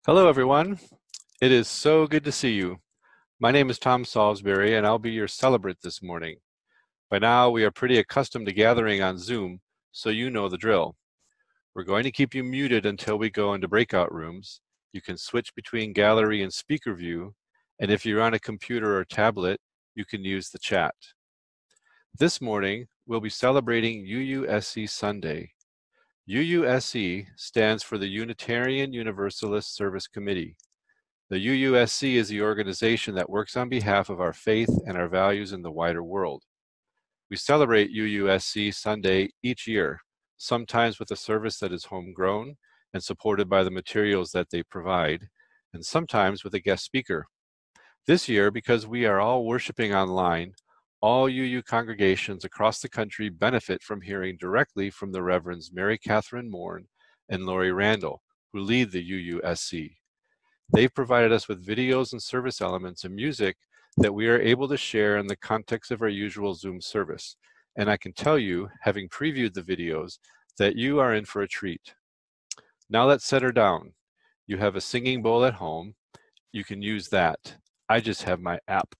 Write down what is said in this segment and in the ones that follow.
Hello, everyone. It is so good to see you. My name is Tom Salisbury, and I'll be your celebrant this morning. By now, we are pretty accustomed to gathering on Zoom, so you know the drill. We're going to keep you muted until we go into breakout rooms. You can switch between gallery and speaker view, and if you're on a computer or tablet, you can use the chat. This morning, we'll be celebrating UUSC Sunday. UUSC stands for the Unitarian Universalist Service Committee. The UUSC is the organization that works on behalf of our faith and our values in the wider world. We celebrate UUSC Sunday each year, sometimes with a service that is homegrown and supported by the materials that they provide, and sometimes with a guest speaker. This year, because we are all worshiping online, all UU congregations across the country benefit from hearing directly from the Reverends Mary Catherine Mourn and Lori Randall, who lead the UUSC. They've provided us with videos and service elements and music that we are able to share in the context of our usual Zoom service. And I can tell you, having previewed the videos, that you are in for a treat. Now let's set her down. You have a singing bowl at home. You can use that. I just have my app.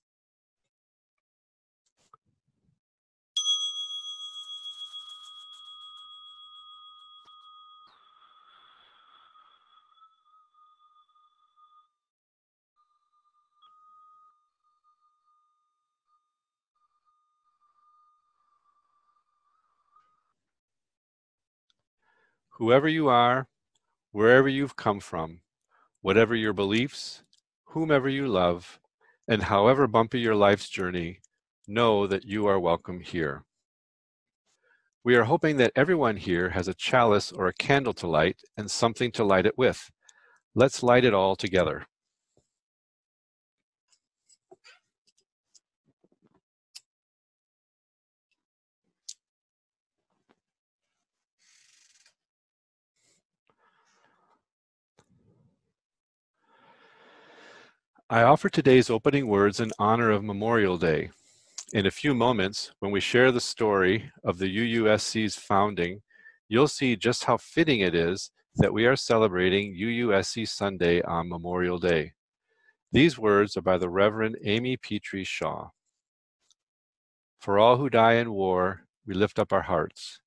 Whoever you are, wherever you've come from, whatever your beliefs, whomever you love, and however bumpy your life's journey, know that you are welcome here. We are hoping that everyone here has a chalice or a candle to light and something to light it with. Let's light it all together. I offer today's opening words in honor of Memorial Day. In a few moments, when we share the story of the UUSC's founding, you'll see just how fitting it is that we are celebrating UUSC Sunday on Memorial Day. These words are by the Reverend Amy Petrie Shaw. For all who die in war, we lift up our hearts.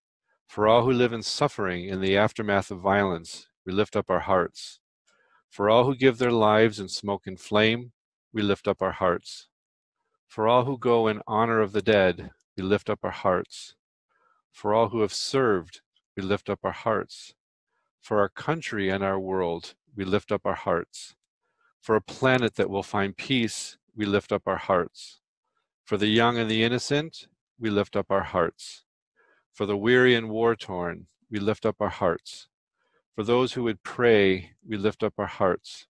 For all who live in suffering in the aftermath of violence, we lift up our hearts. For all who give their lives in smoke and flame, we lift up our hearts. For all who go in honor of the dead, we lift up our hearts. For all who have served, we lift up our hearts. For our country and our world, we lift up our hearts. For a planet that will find peace, we lift up our hearts. For the young and the innocent, we lift up our hearts. For the weary and war-torn, we lift up our hearts. For those who would pray, we lift up our hearts.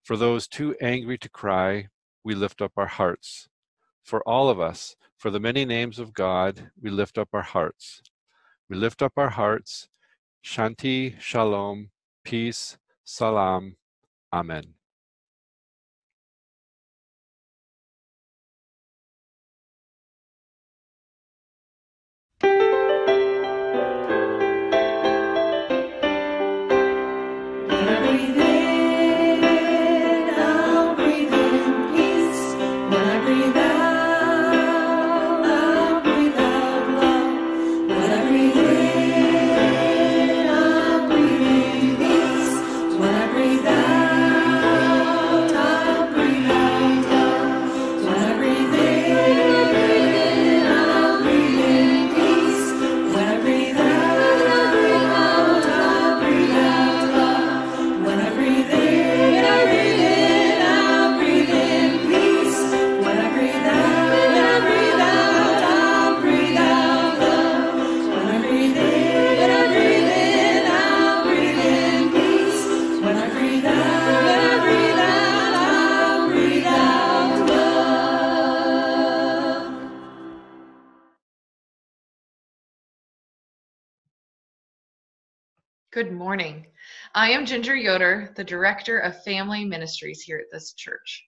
For those too angry to cry, we lift up our hearts. For all of us, for the many names of God, we lift up our hearts. We lift up our hearts. Shanti, Shalom, peace, Salam, Amen. Good morning. I am Ginger Yoder, the Director of Family Ministries here at this church.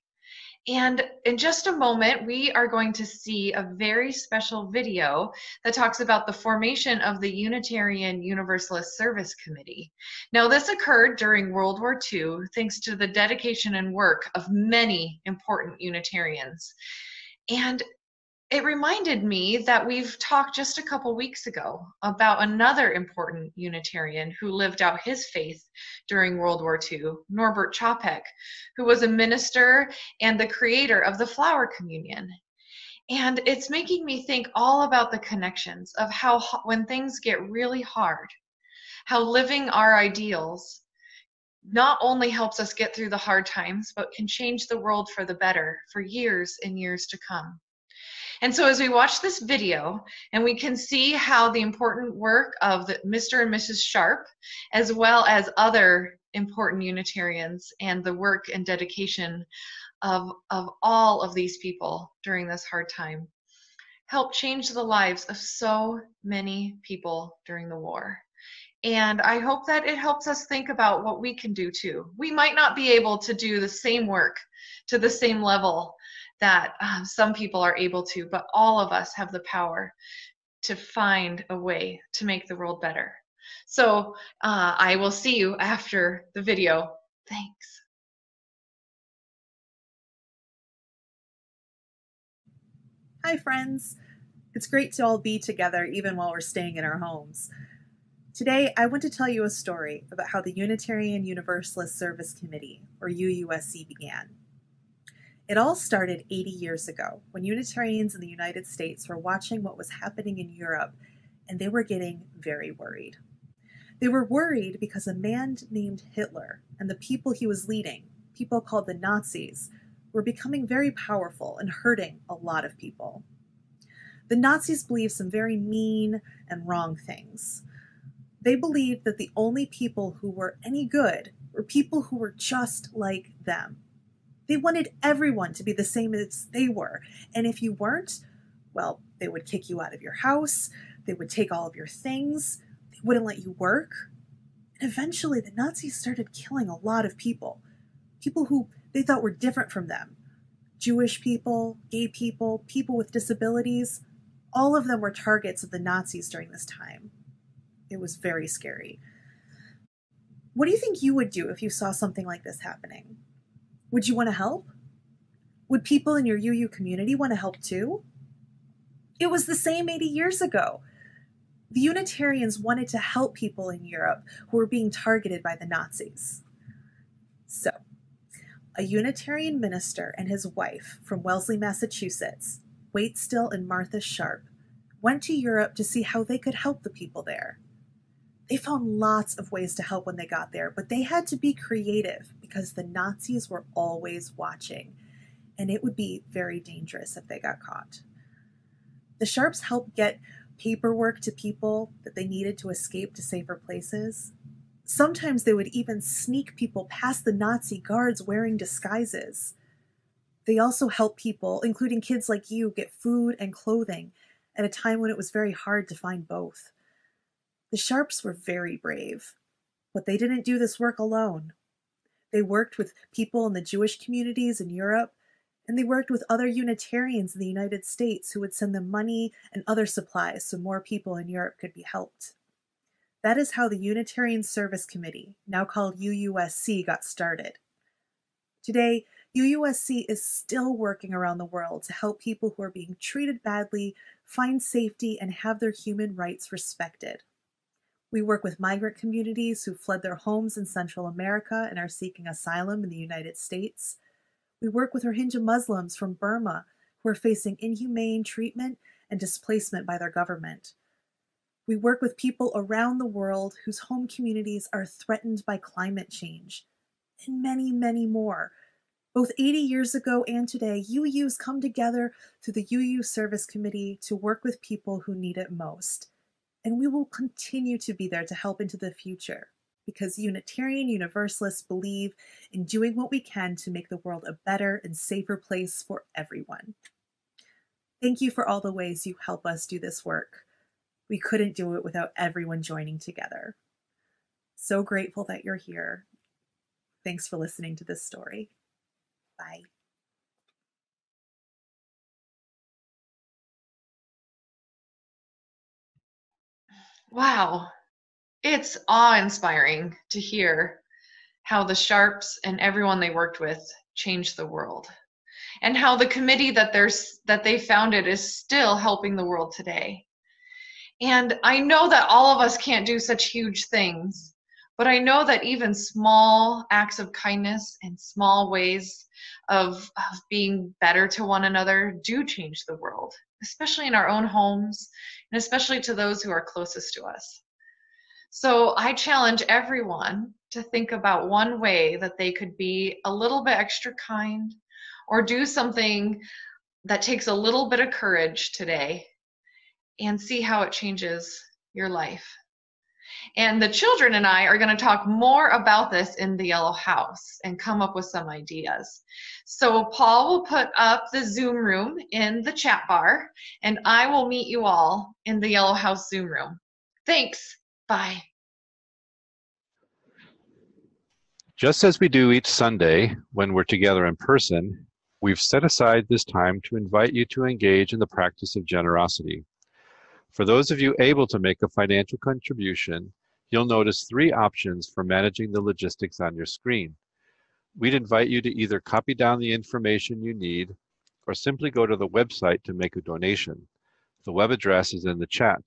And in just a moment, we are going to see a very special video that talks about the formation of the Unitarian Universalist Service Committee. Now, this occurred during World War II, thanks to the dedication and work of many important Unitarians. And it reminded me that we've talked just a couple weeks ago about another important Unitarian who lived out his faith during World War II, Norbert Chopek, who was a minister and the creator of the Flower Communion. And it's making me think all about the connections of how, when things get really hard, how living our ideals not only helps us get through the hard times, but can change the world for the better for years and years to come. And so as we watch this video, and we can see how the important work of the Mr. and Mrs. Sharp, as well as other important Unitarians, and the work and dedication of all of these people during this hard time, helped change the lives of so many people during the war. And I hope that it helps us think about what we can do too. We might not be able to do the same work to the same level that some people are able to, but all of us have the power to find a way to make the world better. So I will see you after the video. Thanks. Hi, friends. It's great to all be together even while we're staying in our homes. Today, I want to tell you a story about how the Unitarian Universalist Service Committee, or UUSC, began. It all started 80 years ago when Unitarians in the United States were watching what was happening in Europe, and they were getting very worried. They were worried because a man named Hitler and the people he was leading, people called the Nazis, were becoming very powerful and hurting a lot of people. The Nazis believed some very mean and wrong things. They believed that the only people who were any good were people who were just like them. They wanted everyone to be the same as they were, and if you weren't, well, they would kick you out of your house, they would take all of your things, they wouldn't let you work. And eventually the Nazis started killing a lot of people who they thought were different from them. Jewish people, gay people, people with disabilities, all of them were targets of the Nazis during this time. It was very scary. What do you think you would do if you saw something like this happening? Would you want to help? Would people in your UU community want to help too? It was the same 80 years ago. The Unitarians wanted to help people in Europe who were being targeted by the Nazis. So, a Unitarian minister and his wife from Wellesley, Massachusetts, Waitstill and Martha Sharp, went to Europe to see how they could help the people there. They found lots of ways to help when they got there, but they had to be creative because the Nazis were always watching, and it would be very dangerous if they got caught. The Sharps helped get paperwork to people that they needed to escape to safer places. Sometimes they would even sneak people past the Nazi guards wearing disguises. They also helped people, including kids like you, get food and clothing at a time when it was very hard to find both. The Sharps were very brave, but they didn't do this work alone. They worked with people in the Jewish communities in Europe, and they worked with other Unitarians in the United States who would send them money and other supplies so more people in Europe could be helped. That is how the Unitarian Service Committee, now called UUSC, got started. Today, UUSC is still working around the world to help people who are being treated badly find safety and have their human rights respected. We work with migrant communities who fled their homes in Central America and are seeking asylum in the United States. We work with Rohingya Muslims from Burma who are facing inhumane treatment and displacement by their government. We work with people around the world whose home communities are threatened by climate change, and many, many more. Both 80 years ago and today, UUs come together through the UU Service Committee to work with people who need it most. And we will continue to be there to help into the future, because Unitarian Universalists believe in doing what we can to make the world a better and safer place for everyone. Thank you for all the ways you help us do this work. We couldn't do it without everyone joining together. So grateful that you're here. Thanks for listening to this story. Bye. Wow, it's awe-inspiring to hear how the Sharps and everyone they worked with changed the world, and how the committee that they founded is still helping the world today. And I know that all of us can't do such huge things, but I know that even small acts of kindness and small ways of being better to one another do change the world, especially in our own homes, and especially to those who are closest to us. So I challenge everyone to think about one way that they could be a little bit extra kind or do something that takes a little bit of courage today, and see how it changes your life. And the children and I are going to talk more about this in the Yellow House and come up with some ideas. So Paul will put up the Zoom room in the chat bar, and I will meet you all in the Yellow House Zoom room. Thanks. Bye. Just as we do each Sunday when we're together in person, we've set aside this time to invite you to engage in the practice of generosity. For those of you able to make a financial contribution, you'll notice 3 options for managing the logistics on your screen. We'd invite you to either copy down the information you need or simply go to the website to make a donation. The web address is in the chat.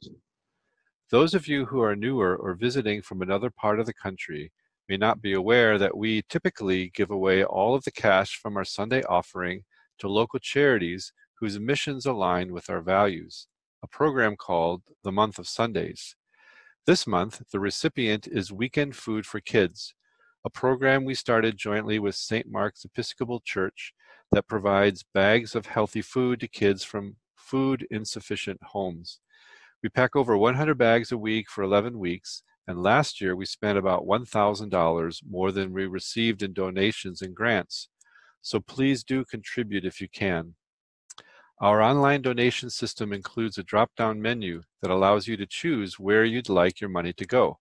Those of you who are newer or visiting from another part of the country may not be aware that we typically give away all of the cash from our Sunday offering to local charities whose missions align with our values, a program called the Month of Sundays. This month, the recipient is Weekend Food for Kids, a program we started jointly with St. Mark's Episcopal Church that provides bags of healthy food to kids from food insufficient homes. We pack over 100 bags a week for 11 weeks, and last year we spent about $1,000 more than we received in donations and grants. So please do contribute if you can. Our online donation system includes a drop-down menu that allows you to choose where you'd like your money to go.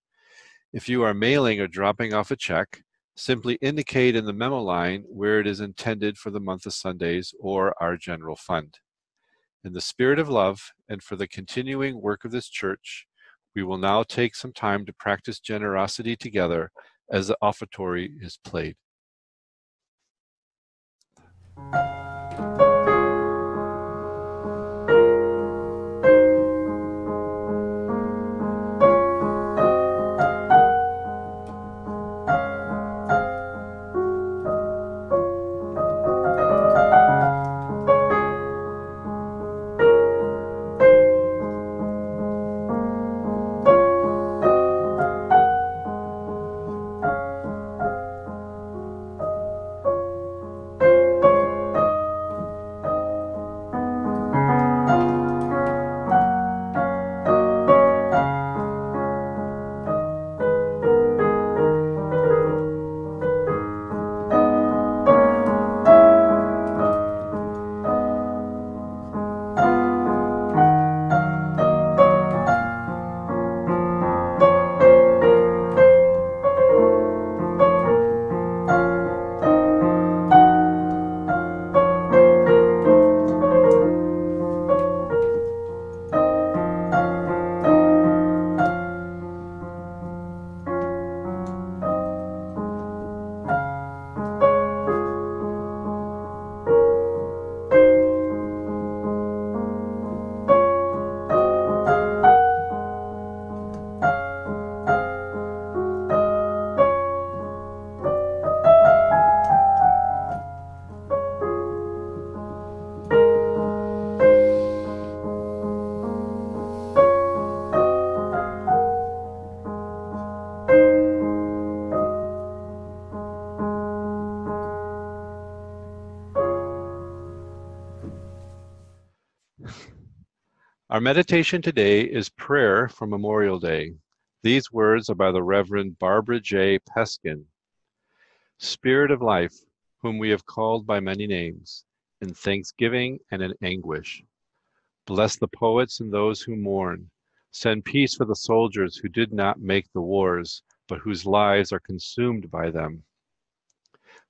If you are mailing or dropping off a check, simply indicate in the memo line where it is intended for the Month of Sundays or our general fund. In the spirit of love and for the continuing work of this church, we will now take some time to practice generosity together as the offertory is played. Our meditation today is prayer for Memorial Day. These words are by the Reverend Barbara J. Peskin. Spirit of life, whom we have called by many names, in thanksgiving and in anguish. Bless the poets and those who mourn. Send peace for the soldiers who did not make the wars, but whose lives are consumed by them.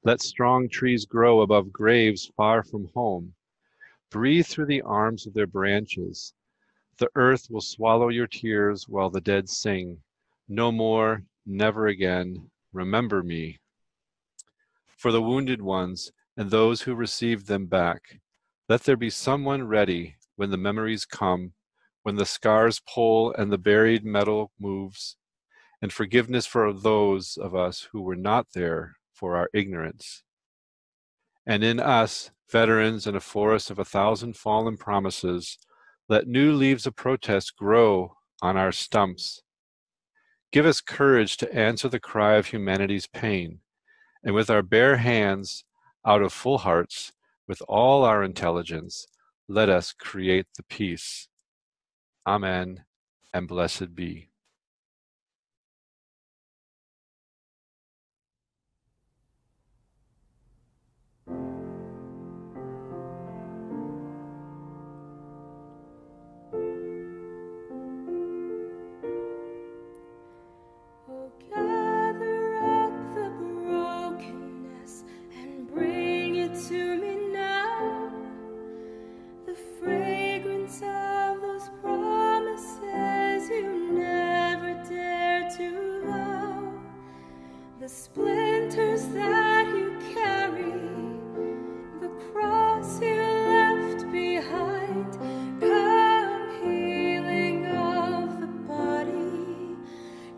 Let strong trees grow above graves far from home. Breathe through the arms of their branches. The earth will swallow your tears while the dead sing, no more, never again, remember me. For the wounded ones and those who received them back, let there be someone ready when the memories come, when the scars pull and the buried metal moves, and forgiveness for those of us who were not there for our ignorance. And in us, veterans in a forest of 1,000 fallen promises, let new leaves of protest grow on our stumps. Give us courage to answer the cry of humanity's pain, and with our bare hands, out of full hearts, with all our intelligence, let us create the peace. Amen, and blessed be. Splinters that you carry, the cross you left behind, come healing of the body,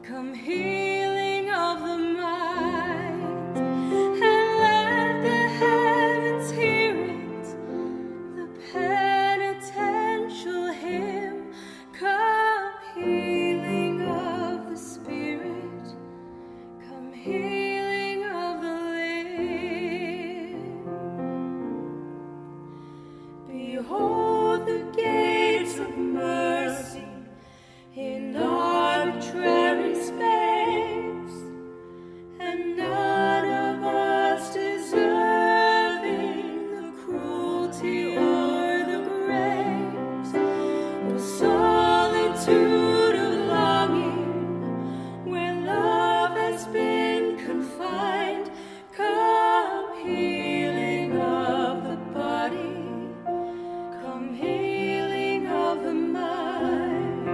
come healing of the mind, and let the heavens hear it, the penitential hymn, come healing of the spirit, come healing of the limb. Behold the gates of mercy in arbitrary space, and none of us deserving the cruelty or the grace, or solitude of longing where love has been confined. Come healing of the body, come healing of the mind.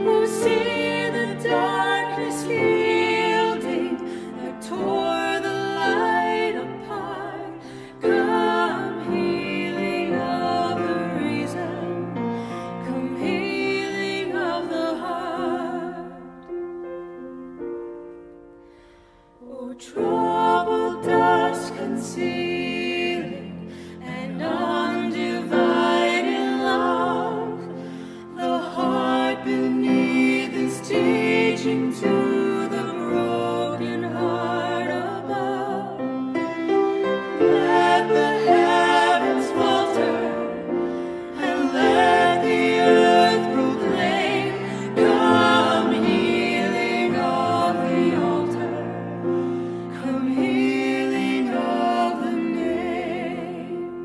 Oh, see the darkness yielding that tore the light apart. Come healing of the reason, come healing of the heart. Oh, troubled dust concealing and undivided love, the heart beneath is teaching to the broken heart above. Let the heavens falter and let the earth proclaim, come healing of the altar, come healing of the name.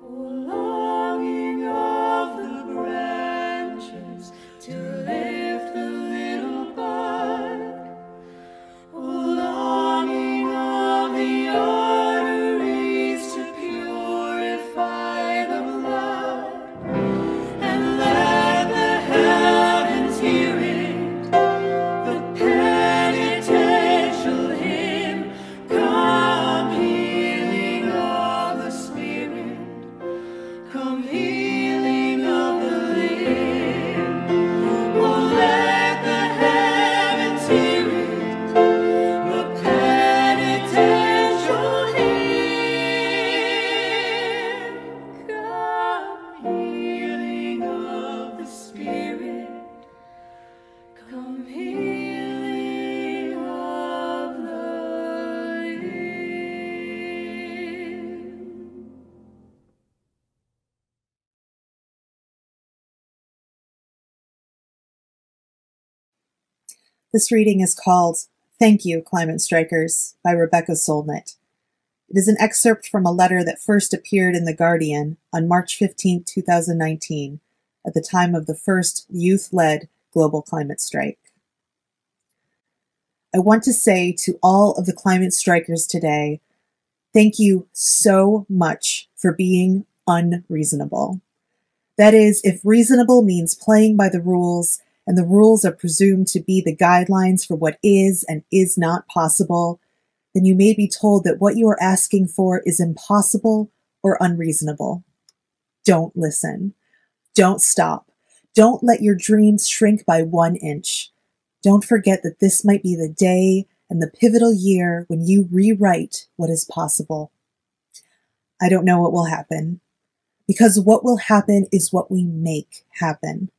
Oh, longing of the branches to lift the little bud, oh, longing of the arteries to purify the blood, and let the heavens hear it, the penitential hymn, come healing of the spirit, come healing of the limb. Oh, let the heavens hear it, the penitential hymn, come healing of the spirit, come healing of the limb. This reading is called Thank You, Climate Strikers by Rebecca Solnit. It is an excerpt from a letter that first appeared in The Guardian on March 15, 2019, at the time of the first youth-led global climate strike. I want to say to all of the climate strikers today, thank you so much for being unreasonable. That is, if reasonable means playing by the rules, and the rules are presumed to be the guidelines for what is and is not possible, then you may be told that what you are asking for is impossible or unreasonable. Don't listen. Don't stop. Don't let your dreams shrink by 1 inch. Don't forget that this might be the day and the pivotal year when you rewrite what is possible. I don't know what will happen, because what will happen is what we make happen.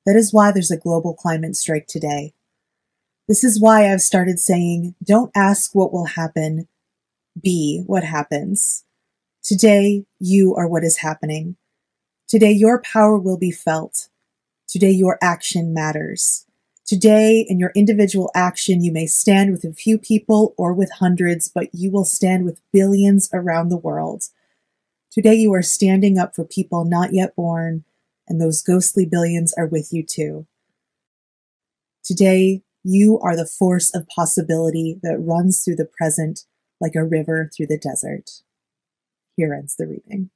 That is why there's a global climate strike today. This is why I've started saying, don't ask what will happen, be what happens. Today, you are what is happening. Today, your power will be felt. Today, your action matters. Today, in your individual action, you may stand with a few people or with hundreds, but you will stand with billions around the world. Today, you are standing up for people not yet born, and those ghostly billions are with you too. Today, you are the force of possibility that runs through the present like a river through the desert. Here ends the reading.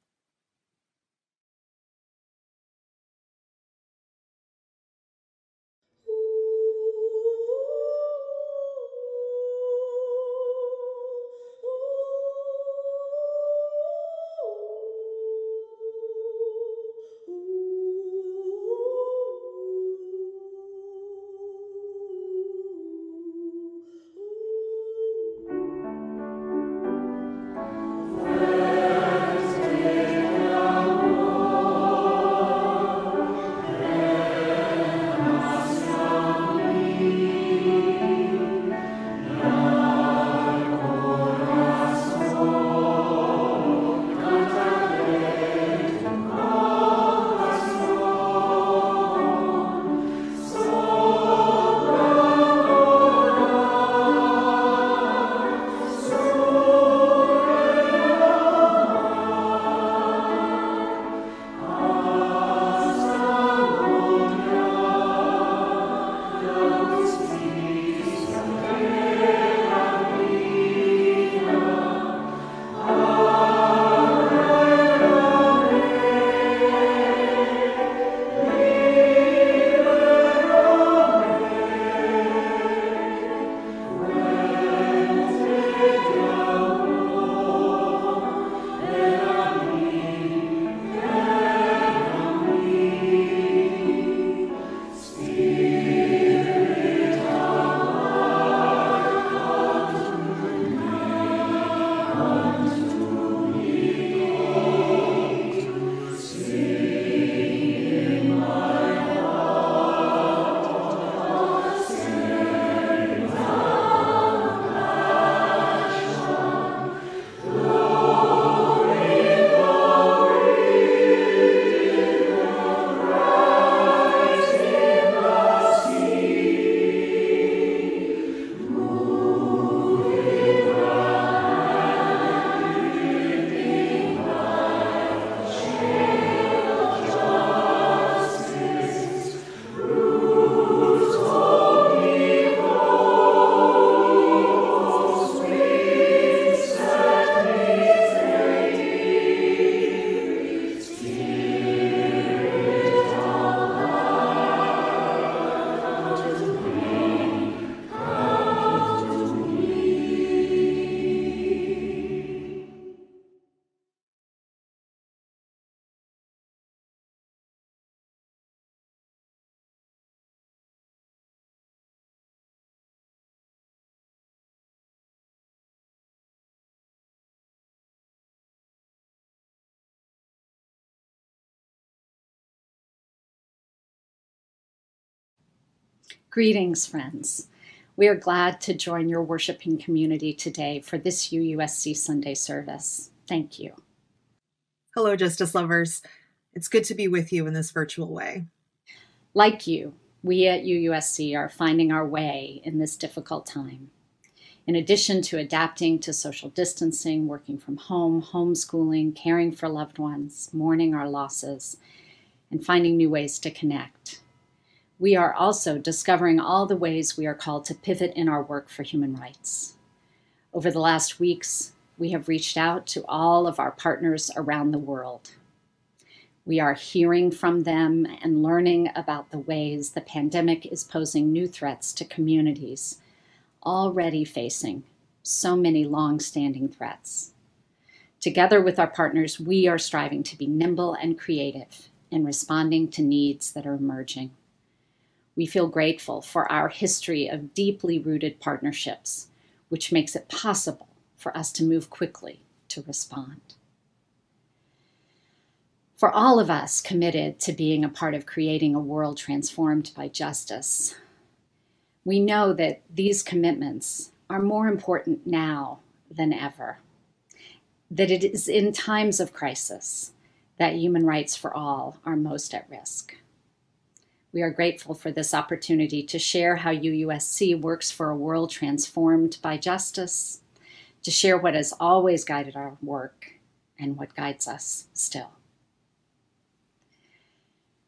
Greetings, friends. We are glad to join your worshiping community today for this UUSC Sunday service. Thank you. Hello, Justice lovers. It's good to be with you in this virtual way. Like you, we at UUSC are finding our way in this difficult time. In addition to adapting to social distancing, working from home, homeschooling, caring for loved ones, mourning our losses, and finding new ways to connect, we are also discovering all the ways we are called to pivot in our work for human rights. Over the last weeks, we have reached out to all of our partners around the world. We are hearing from them and learning about the ways the pandemic is posing new threats to communities already facing so many long-standing threats. Together with our partners, we are striving to be nimble and creative in responding to needs that are emerging. We feel grateful for our history of deeply rooted partnerships, which makes it possible for us to move quickly to respond. For all of us committed to being a part of creating a world transformed by justice, we know that these commitments are more important now than ever, that it is in times of crisis that human rights for all are most at risk. We are grateful for this opportunity to share how UUSC works for a world transformed by justice, to share what has always guided our work and what guides us still.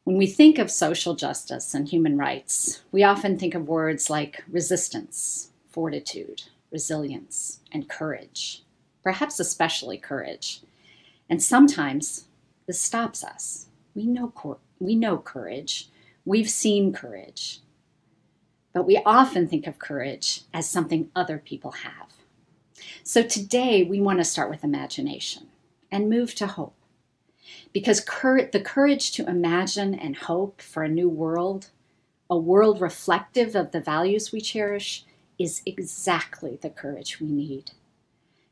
When we think of social justice and human rights, we often think of words like resistance, fortitude, resilience, and courage, perhaps especially courage. And sometimes this stops us. We know courage. We've seen courage. But we often think of courage as something other people have. So today we want to start with imagination and move to hope. Because the courage to imagine and hope for a new world, a world reflective of the values we cherish, is exactly the courage we need.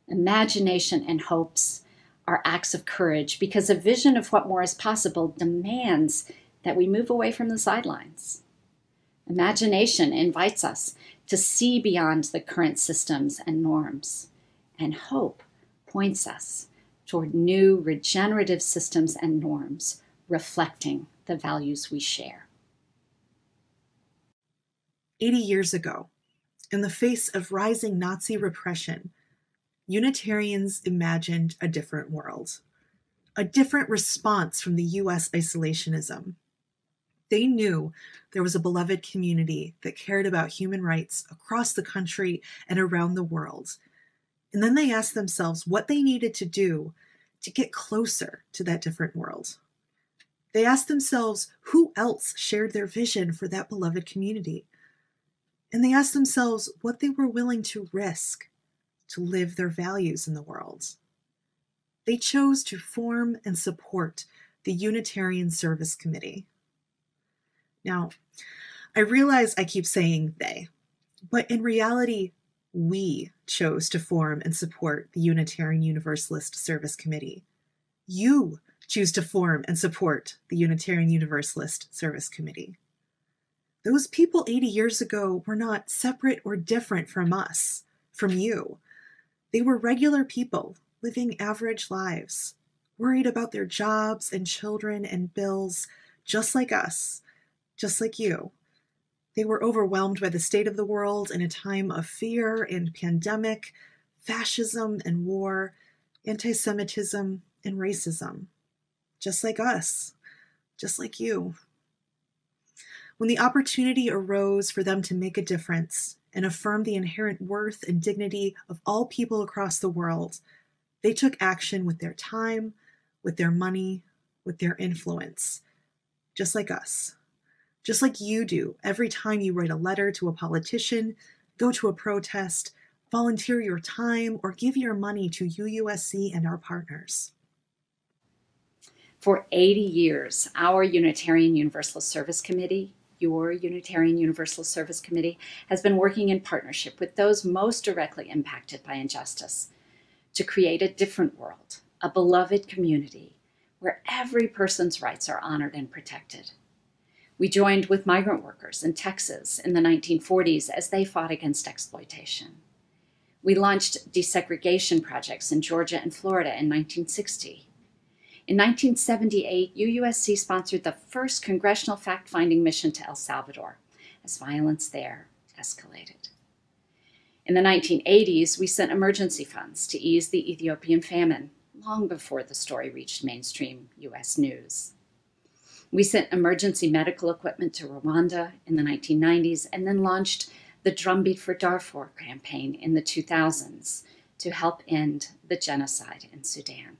Imagination and hopes are acts of courage because a vision of what more is possible demands that we move away from the sidelines. Imagination invites us to see beyond the current systems and norms, and hope points us toward new regenerative systems and norms reflecting the values we share. 80 years ago, in the face of rising Nazi repression, Unitarians imagined a different world, a different response from the US isolationism. They knew there was a beloved community that cared about human rights across the country and around the world. And then they asked themselves what they needed to do to get closer to that different world. They asked themselves who else shared their vision for that beloved community. And they asked themselves what they were willing to risk to live their values in the world. They chose to form and support the Unitarian Service Committee. Now, I realize I keep saying they, but in reality, we chose to form and support the Unitarian Universalist Service Committee. You choose to form and support the Unitarian Universalist Service Committee. Those people 80 years ago were not separate or different from us, from you. They were regular people living average lives, worried about their jobs and children and bills, just like us, just like you. They were overwhelmed by the state of the world in a time of fear and pandemic, fascism and war, anti-Semitism and racism. Just like us, just like you. When the opportunity arose for them to make a difference and affirm the inherent worth and dignity of all people across the world, they took action with their time, with their money, with their influence, just like us. Just like you do every time you write a letter to a politician, go to a protest, volunteer your time, or give your money to UUSC and our partners. For 80 years, our Unitarian Universalist Service Committee, your Unitarian Universalist Service Committee, has been working in partnership with those most directly impacted by injustice to create a different world, a beloved community where every person's rights are honored and protected. We joined with migrant workers in Texas in the 1940s as they fought against exploitation. We launched desegregation projects in Georgia and Florida in 1960. In 1978, UUSC sponsored the first congressional fact-finding mission to El Salvador as violence there escalated. In the 1980s, we sent emergency funds to ease the Ethiopian famine long before the story reached mainstream U.S. news. We sent emergency medical equipment to Rwanda in the 1990s and then launched the Drumbeat for Darfur campaign in the 2000s to help end the genocide in Sudan.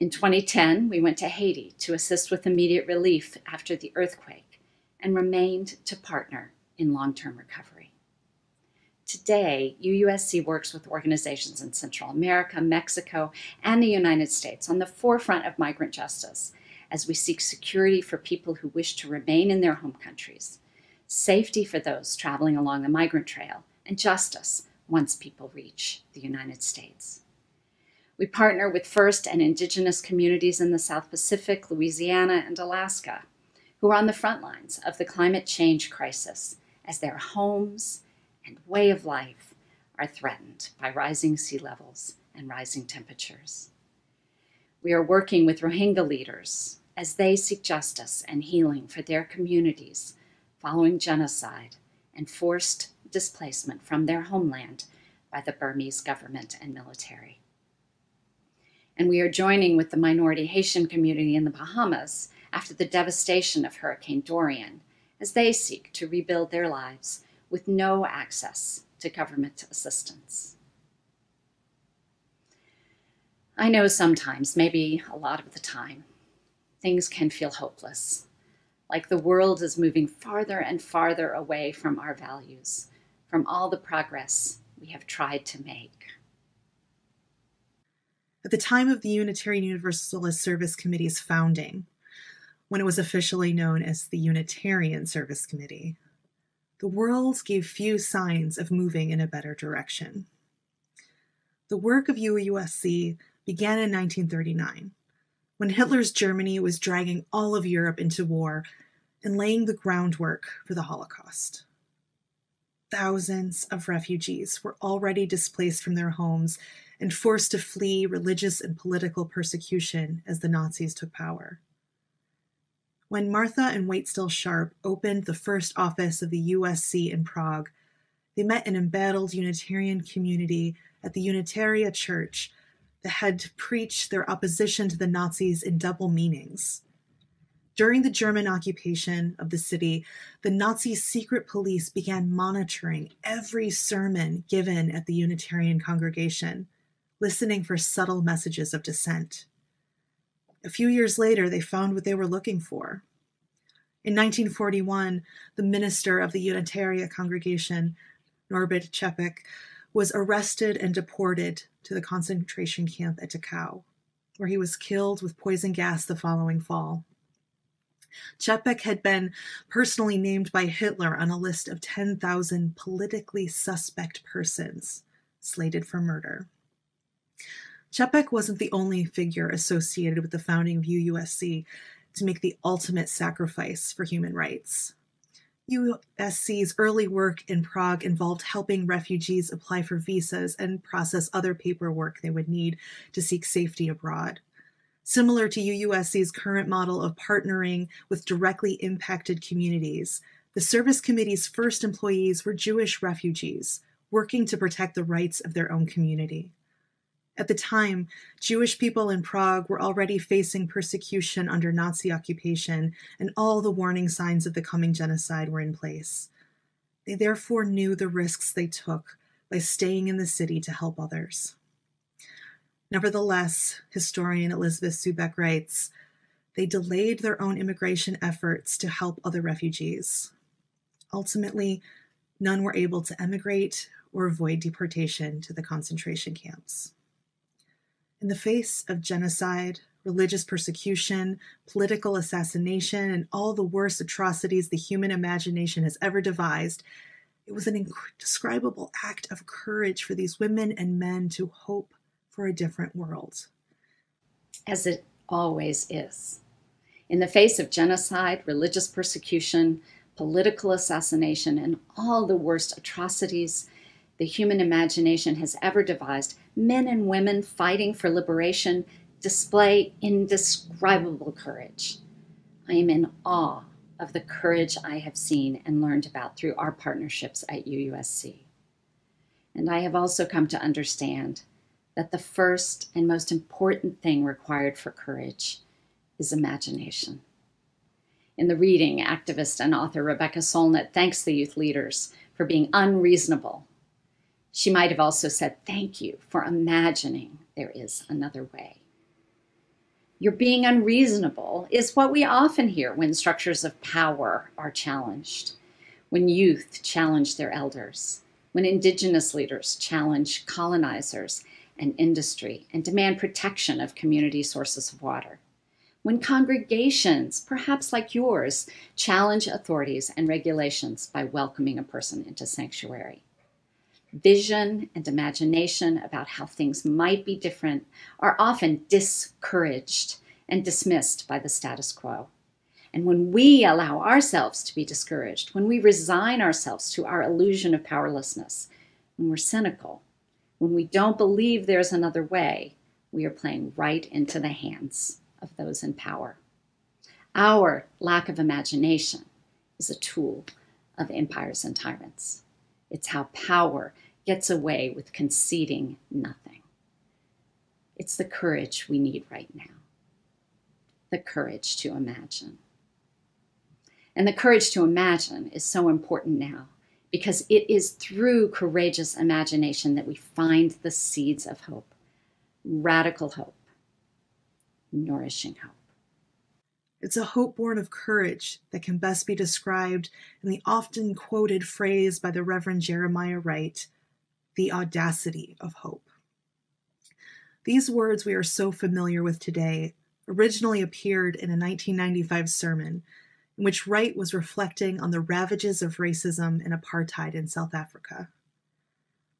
In 2010, we went to Haiti to assist with immediate relief after the earthquake and remained to partner in long-term recovery. Today, UUSC works with organizations in Central America, Mexico, and the United States on the forefront of migrant justice as we seek security for people who wish to remain in their home countries, safety for those traveling along the migrant trail, and justice once people reach the United States. We partner with First and Indigenous communities in the South Pacific, Louisiana, and Alaska, who are on the front lines of the climate change crisis as their homes and way of life are threatened by rising sea levels and rising temperatures. We are working with Rohingya leaders as they seek justice and healing for their communities following genocide and forced displacement from their homeland by the Burmese government and military. And we are joining with the minority Haitian community in the Bahamas after the devastation of Hurricane Dorian as they seek to rebuild their lives with no access to government assistance. I know sometimes, maybe a lot of the time, things can feel hopeless, like the world is moving farther and farther away from our values, from all the progress we have tried to make. At the time of the Unitarian Universalist Service Committee's founding, when it was officially known as the Unitarian Service Committee, the world gave few signs of moving in a better direction. The work of UUSC began in 1939, when Hitler's Germany was dragging all of Europe into war and laying the groundwork for the Holocaust. Thousands of refugees were already displaced from their homes and forced to flee religious and political persecution as the Nazis took power. When Martha and Waitstill Sharp opened the first office of the USC in Prague, they met an embattled Unitarian community at the Unitaria Church that had to preach their opposition to the Nazis in double meanings. During the German occupation of the city, the Nazi secret police began monitoring every sermon given at the Unitarian congregation, listening for subtle messages of dissent. A few years later, they found what they were looking for. In 1941, the minister of the Unitaria congregation, Norbert Čepek, was arrested and deported to the concentration camp at Dachau, where he was killed with poison gas the following fall. Čepek had been personally named by Hitler on a list of 10,000 politically suspect persons slated for murder. Čepek wasn't the only figure associated with the founding of UUSC to make the ultimate sacrifice for human rights. UUSC's early work in Prague involved helping refugees apply for visas and process other paperwork they would need to seek safety abroad. Similar to UUSC's current model of partnering with directly impacted communities, the Service Committee's first employees were Jewish refugees working to protect the rights of their own community. At the time, Jewish people in Prague were already facing persecution under Nazi occupation, and all the warning signs of the coming genocide were in place. They therefore knew the risks they took by staying in the city to help others. Nevertheless, historian Elizabeth Subek writes, they delayed their own immigration efforts to help other refugees. Ultimately, none were able to emigrate or avoid deportation to the concentration camps. In the face of genocide, religious persecution, political assassination, and all the worst atrocities the human imagination has ever devised, it was an indescribable act of courage for these women and men to hope for a different world. As it always is. In the face of genocide, religious persecution, political assassination, and all the worst atrocities the human imagination has ever devised, men and women fighting for liberation display indescribable courage. I am in awe of the courage I have seen and learned about through our partnerships at UUSC. And I have also come to understand that the first and most important thing required for courage is imagination. In the reading, activist and author Rebecca Solnit thanks the youth leaders for being unreasonable. She might have also said, thank you for imagining there is another way. You're being unreasonable is what we often hear when structures of power are challenged, when youth challenge their elders, when indigenous leaders challenge colonizers and industry and demand protection of community sources of water, when congregations, perhaps like yours, challenge authorities and regulations by welcoming a person into sanctuary. Vision and imagination about how things might be different are often discouraged and dismissed by the status quo. And when we allow ourselves to be discouraged, when we resign ourselves to our illusion of powerlessness, when we're cynical, when we don't believe there's another way, we are playing right into the hands of those in power. Our lack of imagination is a tool of empires and tyrants. It's how power gets away with conceding nothing. It's the courage we need right now. The courage to imagine. And the courage to imagine is so important now because it is through courageous imagination that we find the seeds of hope, radical hope, nourishing hope. It's a hope born of courage that can best be described in the often quoted phrase by the Reverend Jeremiah Wright, the audacity of hope. These words we are so familiar with today originally appeared in a 1995 sermon in which Wright was reflecting on the ravages of racism and apartheid in South Africa.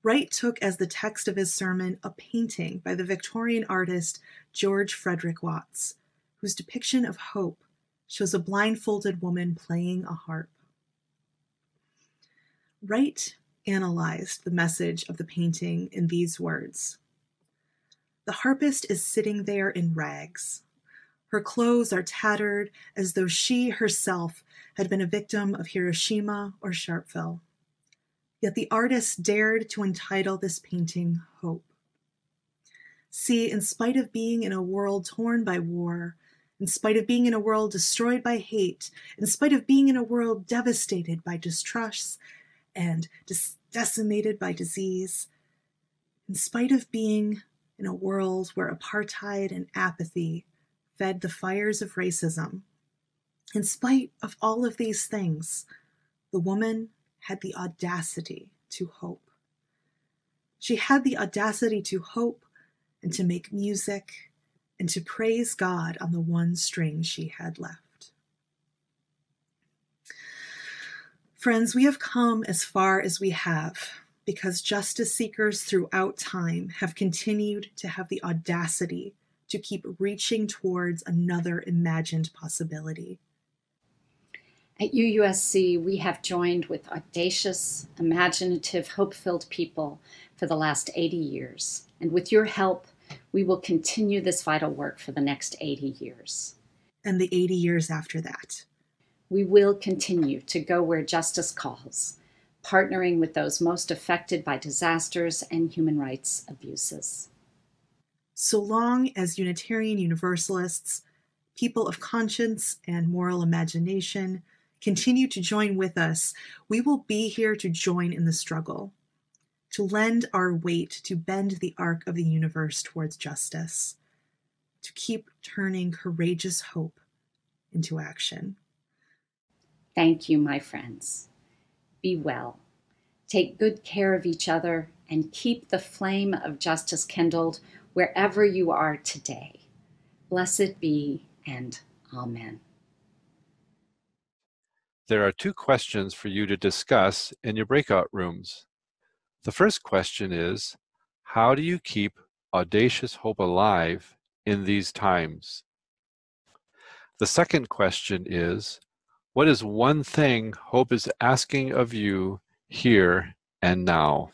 Wright took as the text of his sermon a painting by the Victorian artist George Frederick Watts, whose depiction of hope shows a blindfolded woman playing a harp. Wright analyzed the message of the painting in these words. The harpist is sitting there in rags. Her clothes are tattered as though she herself had been a victim of Hiroshima or Sharpeville. Yet the artist dared to entitle this painting Hope. See, in spite of being in a world torn by war, in spite of being in a world destroyed by hate, in spite of being in a world devastated by distrust and decimated by disease, in spite of being in a world where apartheid and apathy fed the fires of racism, in spite of all of these things, the woman had the audacity to hope. She had the audacity to hope and to make music and to praise God on the one string she had left. Friends, we have come as far as we have because justice seekers throughout time have continued to have the audacity to keep reaching towards another imagined possibility. At UUSC, we have joined with audacious, imaginative, hope-filled people for the last 80 years. And with your help, we will continue this vital work for the next 80 years. And the 80 years after that. We will continue to go where justice calls, partnering with those most affected by disasters and human rights abuses. So long as Unitarian Universalists, people of conscience and moral imagination, continue to join with us, we will be here to join in the struggle, to lend our weight to bend the arc of the universe towards justice, to keep turning courageous hope into action. Thank you, my friends. Be well. Take good care of each other and keep the flame of justice kindled wherever you are today. Blessed be and amen. There are 2 questions for you to discuss in your breakout rooms. The first question is, how do you keep audacious hope alive in these times? The second question is, what is one thing hope is asking of you here and now?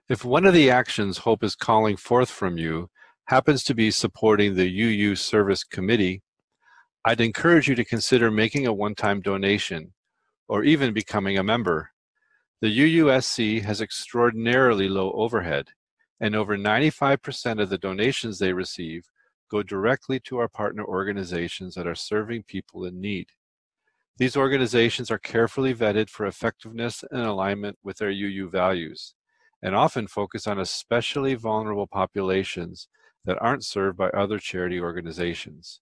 If one of the actions hope is calling forth from you happens to be supporting the UU Service Committee, I'd encourage you to consider making a one-time donation or even becoming a member. The UUSC has extraordinarily low overhead, and over 95% of the donations they receive go directly to our partner organizations that are serving people in need. These organizations are carefully vetted for effectiveness and alignment with their UU values. and often focus on especially vulnerable populations that aren't served by other charity organizations.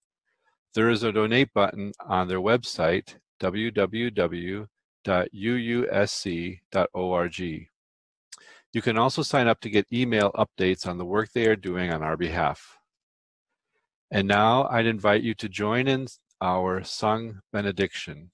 There is a donate button on their website, www.uusc.org. You can also sign up to get email updates on the work they are doing on our behalf. And now I'd invite you to join in our sung benediction.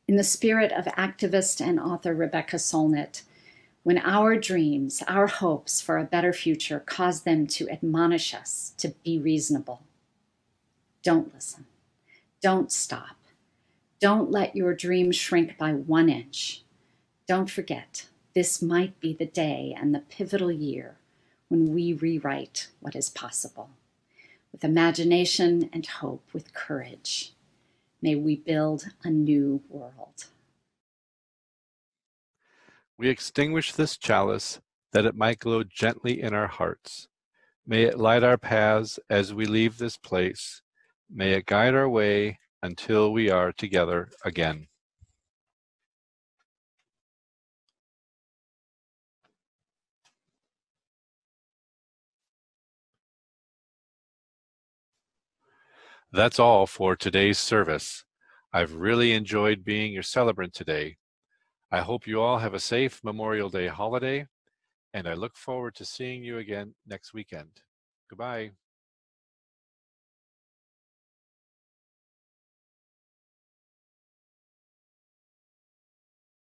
In the spirit of activist and author Rebecca Solnit, when our dreams, our hopes for a better future cause them to admonish us to be reasonable, don't listen. Don't stop. Don't let your dream shrink by 1 inch. Don't forget, this might be the day and the pivotal year when we rewrite what is possible. With imagination and hope, with courage, may we build a new world. We extinguish this chalice that it might glow gently in our hearts. May it light our paths as we leave this place. May it guide our way until we are together again. That's all for today's service. I've really enjoyed being your celebrant today. I hope you all have a safe Memorial Day holiday, and I look forward to seeing you again next weekend. Goodbye.